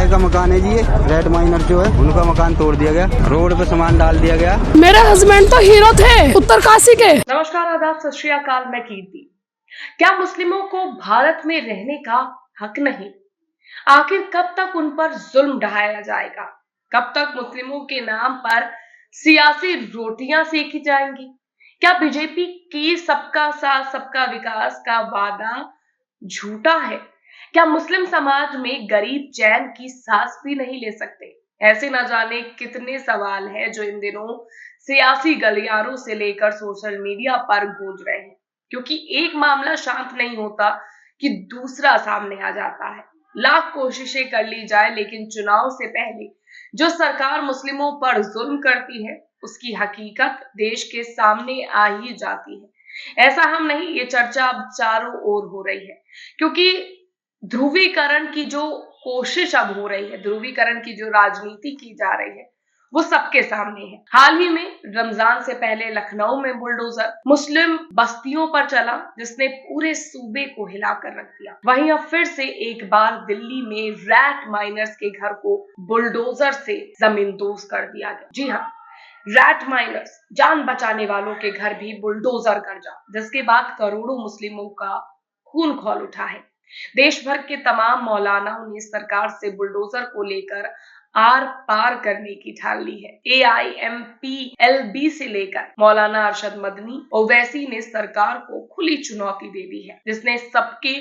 भाई का मकान है जी, ये रेड माइनर जो है उनका मकान तोड़ दिया गया, रोड पे सामान डाल दिया गया। मेरे हस्बैंड तो हीरो थे उत्तरकाशी के। नमस्कार, आदाब, सत श्री अकाल। मैं कीर्ति। क्या मुस्लिमों को भारत में रहने का हक नहीं? आखिर कब तक उन पर जुल्म ढाया जाएगा? कब तक मुस्लिमों के नाम पर सियासी रोटियां सेकी जाएंगी? क्या बीजेपी की सबका साथ सबका विकास का वादा झूठा है? क्या मुस्लिम समाज में गरीब चैन की सांस भी नहीं ले सकते? ऐसे न जाने कितने सवाल हैं जो इन दिनों सियासी गलियारों से लेकर सोशल मीडिया पर गूंज रहे हैं, क्योंकि एक मामला शांत नहीं होता कि दूसरा सामने आ जाता है। लाख कोशिशें कर ली जाए, लेकिन चुनाव से पहले जो सरकार मुस्लिमों पर जुल्म करती है उसकी हकीकत देश के सामने आ ही जाती है। ऐसा हम नहीं, ये चर्चा अब चारों ओर हो रही है, क्योंकि ध्रुवीकरण की जो कोशिश अब हो रही है, ध्रुवीकरण की जो राजनीति की जा रही है, वो सबके सामने है। हाल ही में रमजान से पहले लखनऊ में बुलडोजर मुस्लिम बस्तियों पर चला, जिसने पूरे सूबे को हिलाकर रख दिया। वहीं अब फिर से एक बार दिल्ली में रैट माइनर्स के घर को बुलडोजर से जमींदोज कर दिया गया। जी हाँ, रैट माइनर्स, जान बचाने वालों के घर भी बुलडोजर कर जा, जिसके बाद करोड़ों मुस्लिमों का खून खौल उठा है। देश भर के तमाम मौलानाओं ने सरकार से बुलडोजर को लेकर आर पार करने की ठान ली है। AIMPLB से लेकर मौलाना अरशद मदनी ओवैसी ने सरकार को खुली चुनौती दे दी है, जिसने सबके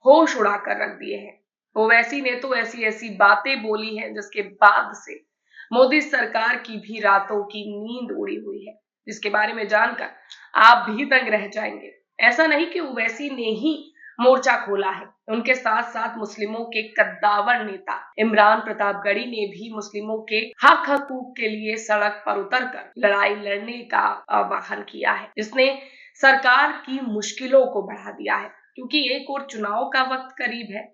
होश उड़ा कर रख दिए हैं। ओवैसी ने तो ऐसी ऐसी बातें बोली हैं जिसके बाद से मोदी सरकार की भी रातों की नींद उड़ी हुई है, जिसके बारे में जानकर आप भी दंग रह जाएंगे। ऐसा नहीं कि ओवैसी ने ही मोर्चा खोला है, उनके साथ साथ मुस्लिमों के कद्दावर नेता इमरान प्रतापगढ़ी ने भी मुस्लिमों के हक हकूक के लिए सड़क पर उतरकर लड़ाई लड़ने का आह्वान किया है, जिसने सरकार की मुश्किलों को बढ़ा दिया है। क्योंकि एक और चुनाव का वक्त करीब है,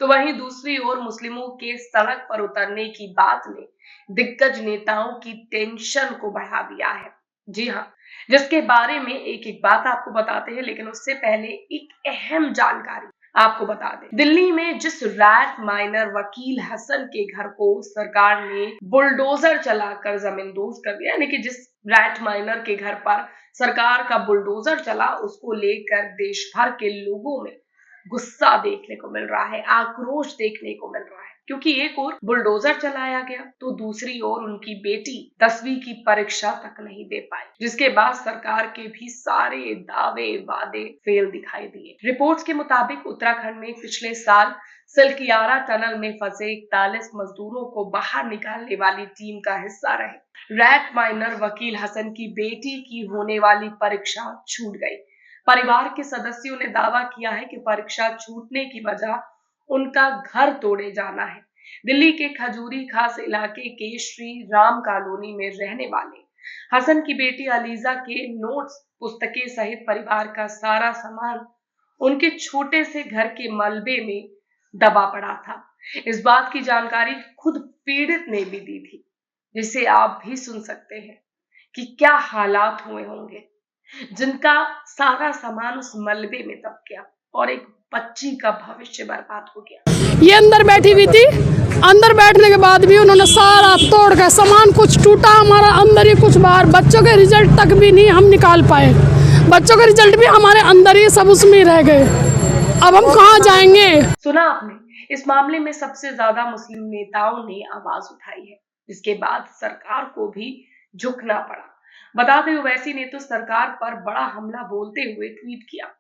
तो वहीं दूसरी ओर मुस्लिमों के सड़क पर उतरने की बात ने दिग्गज नेताओं की टेंशन को बढ़ा दिया है। जी हाँ, जिसके बारे में एक एक बात आपको बताते हैं, लेकिन उससे पहले एक अहम जानकारी आपको बता दें। दिल्ली में जिस रैट माइनर वकील हसन के घर को सरकार ने बुलडोजर चलाकर जमींदोज कर दिया, यानी कि जिस रैट माइनर के घर पर सरकार का बुलडोजर चला, उसको लेकर देश भर के लोगों में गुस्सा देखने को मिल रहा है, आक्रोश देखने को मिल रहा है। क्योंकि एक ओर बुलडोजर चलाया गया तो दूसरी ओर उनकी बेटी 10वीं की परीक्षा तक नहीं दे पाई, जिसके बाद सरकार के भी सारे दावे वादे फेल दिखाई दिए। रिपोर्ट्स के मुताबिक उत्तराखंड में पिछले साल सिलकियारा टनल में फंसे 41 मजदूरों को बाहर निकालने वाली टीम का हिस्सा रहे रैट माइनर वकील हसन की बेटी की होने वाली परीक्षा छूट गई। परिवार के सदस्यों ने दावा किया है कि परीक्षा छूटने की वजह उनका घर तोड़े जाना है। दिल्ली के खजूरी खास इलाके के श्री राम कॉलोनी में रहने वाले हसन की बेटी अलीजा के नोट्स, पुस्तकें सहित परिवार का सारा सामान उनके छोटे से घर के मलबे में दबा पड़ा था। इस बात की जानकारी खुद पीड़ित ने भी दी थी, जिसे आप भी सुन सकते हैं कि क्या हालात हुए होंगे, जिनका सारा सामान उस मलबे में दब गया और एक बच्ची का भविष्य बर्बाद हो गया। ये अंदर बैठी हुई थी, अंदर बैठने के बाद भी उन्होंने सारा तोड़ के सामान, कुछ टूटा हमारा अंदर ही, कुछ बाहर। बच्चों के रिजल्ट तक भी नहीं हम निकाल पाए, बच्चों के रिजल्ट भी हमारे अंदर ही, सब उसमें रह गए। अब हम कहाँ जाएंगे? सुना आपने, इस मामले में सबसे ज्यादा मुस्लिम नेताओं ने आवाज उठाई है, जिसके बाद सरकार को भी झुकना पड़ा। बता दें, ओवैसी ने तो सरकार पर बड़ा हमला बोलते हुए ट्वीट किया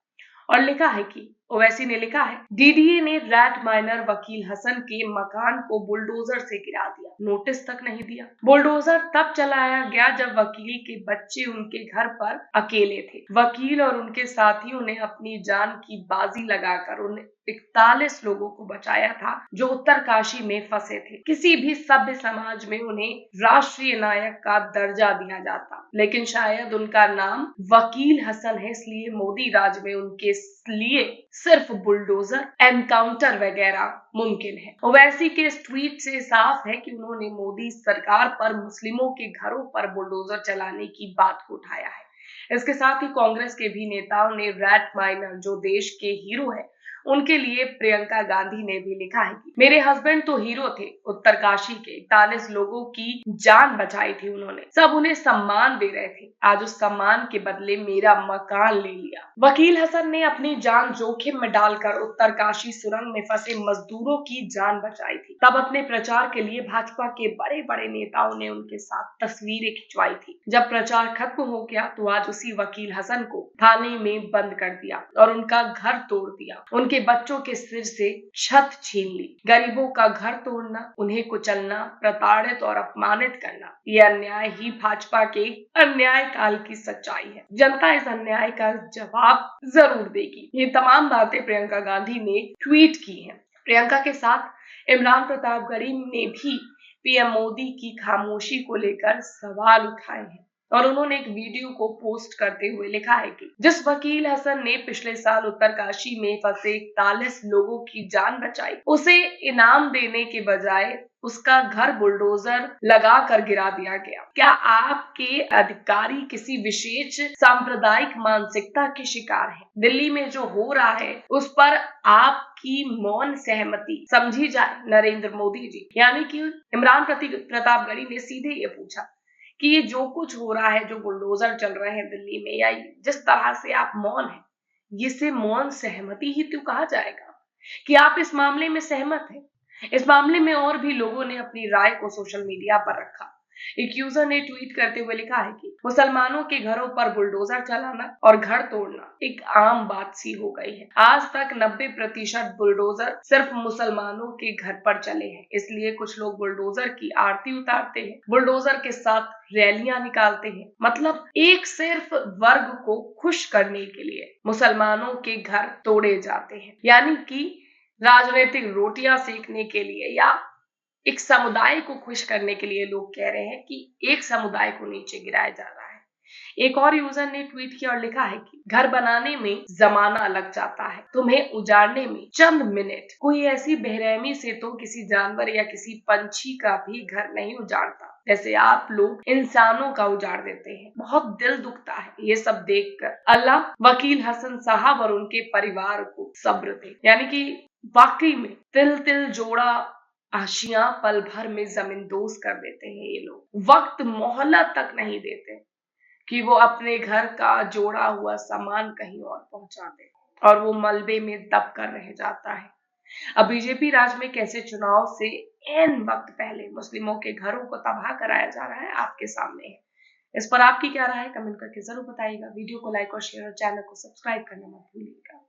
और लिखा है कि ओवैसी ने लिखा है, डीडीए ने रैट माइनर वकील हसन के मकान को बुलडोजर से गिरा दिया, नोटिस तक नहीं दिया। बुलडोजर तब चलाया गया जब वकील के बच्चे उनके घर पर अकेले थे। वकील और उनके साथियों ने अपनी जान की बाजी लगाकर उन 41 लोगों को बचाया था जो उत्तरकाशी में फंसे थे। किसी भी सभ्य समाज में उन्हें राष्ट्रीय नायक का दर्जा दिया जाता, लेकिन शायद उनका नाम वकील हसन है, इसलिए मोदी राज में उनके लिए सिर्फ बुलडोजर, एनकाउंटर वगैरह मुमकिन है। ओवैसी के इस ट्वीट से साफ है कि उन्होंने मोदी सरकार पर मुस्लिमों के घरों पर बुलडोजर चलाने की बात को उठाया है। इसके साथ ही कांग्रेस के भी नेताओं ने रैट माइनर, जो देश के हीरो है, उनके लिए प्रियंका गांधी ने भी लिखा है कि मेरे हस्बैंड तो हीरो थे, उत्तरकाशी के 41 लोगों की जान बचाई थी उन्होंने, सब उन्हें सम्मान दे रहे थे, आज उस सम्मान के बदले मेरा मकान ले लिया। वकील हसन ने अपनी जान जोखिम में डालकर उत्तरकाशी सुरंग में फंसे मजदूरों की जान बचाई थी। तब अपने प्रचार के लिए भाजपा के बड़े बड़े नेताओं ने उनके साथ तस्वीरें खिंचवाई थी। जब प्रचार खत्म हो गया तो आज उसी वकील हसन को थाने में बंद कर दिया और उनका घर तोड़ दिया, उनके बच्चों के सिर से छत छीन ली। गरीबों का घर तोड़ना, उन्हें कुचलना, प्रताड़ित और अपमानित करना, ये अन्याय ही भाजपा के अन्याय काल की सच्चाई है। जनता इस अन्याय का जवाब जरूर देगी। ये तमाम बातें प्रियंका गांधी ने ट्वीट की हैं। प्रियंका के साथ इमरान प्रतापगढ़ी ने भी पीएम मोदी की खामोशी को लेकर सवाल उठाए हैं और उन्होंने एक वीडियो को पोस्ट करते हुए लिखा है कि जिस वकील हसन ने पिछले साल उत्तरकाशी में फंसे 41 लोगों की जान बचाई, उसे इनाम देने के बजाय उसका घर बुलडोजर लगा कर गिरा दिया गया। क्या आपके अधिकारी किसी विशेष सांप्रदायिक मानसिकता के शिकार हैं? दिल्ली में जो हो रहा है उस पर आपकी मौन सहमति समझी जाए नरेंद्र मोदी जी। यानी कि इमरान प्रतापगढ़ी ने सीधे ये पूछा कि ये जो कुछ हो रहा है, जो बुलडोजर चल रहे हैं दिल्ली में, या जिस तरह से आप मौन हैं, इसे मौन सहमति ही तो कहा जाएगा कि आप इस मामले में सहमत हैं। इस मामले में और भी लोगों ने अपनी राय को सोशल मीडिया पर रखा। एक यूजर ने ट्वीट करते हुए लिखा है कि मुसलमानों के घरों पर बुलडोजर चलाना और घर तोड़ना एक आम बात सी हो गई है। आज तक 90% बुलडोजर सिर्फ मुसलमानों के घर पर चले हैं, इसलिए कुछ लोग बुलडोजर की आरती उतारते हैं, बुलडोजर के साथ रैलियां निकालते हैं। मतलब एक सिर्फ वर्ग को खुश करने के लिए मुसलमानों के घर तोड़े जाते हैं, यानी कि राजनीतिक रोटियां सेकने के लिए या एक समुदाय को खुश करने के लिए लोग कह रहे हैं कि एक समुदाय को नीचे गिराया जा रहा है। एक और यूजर ने ट्वीट किया और लिखा है कि घर बनाने में जमाना लग जाता है, तुम्हें उजाड़ने में चंद मिनट। कोई ऐसी बेरहमी से तो किसी जानवर या किसी पंछी का भी घर नहीं उजाड़ता जैसे आप लोग इंसानों का उजाड़ देते हैं। बहुत दिल दुखता है ये सब देखकर। अल्लाह वकील हसन साहब और उनके परिवार को सब्र दे। यानी कि वाकई में तिल तिल जोड़ा आशियां पल भर में जमींदोज कर देते हैं ये लोग। वक्त मोहलत तक नहीं देते कि वो अपने घर का जोड़ा हुआ सामान कहीं और पहुंचा दे और वो मलबे में दब कर रह जाता है। अब बीजेपी राज में कैसे चुनाव से एन वक्त पहले मुस्लिमों के घरों को तबाह कराया जा रहा है आपके सामने है। इस पर आपकी क्या राय है कमेंट करके जरूर बताइएगा। वीडियो को लाइक और शेयर और चैनल को सब्सक्राइब करना मत भूलिएगा।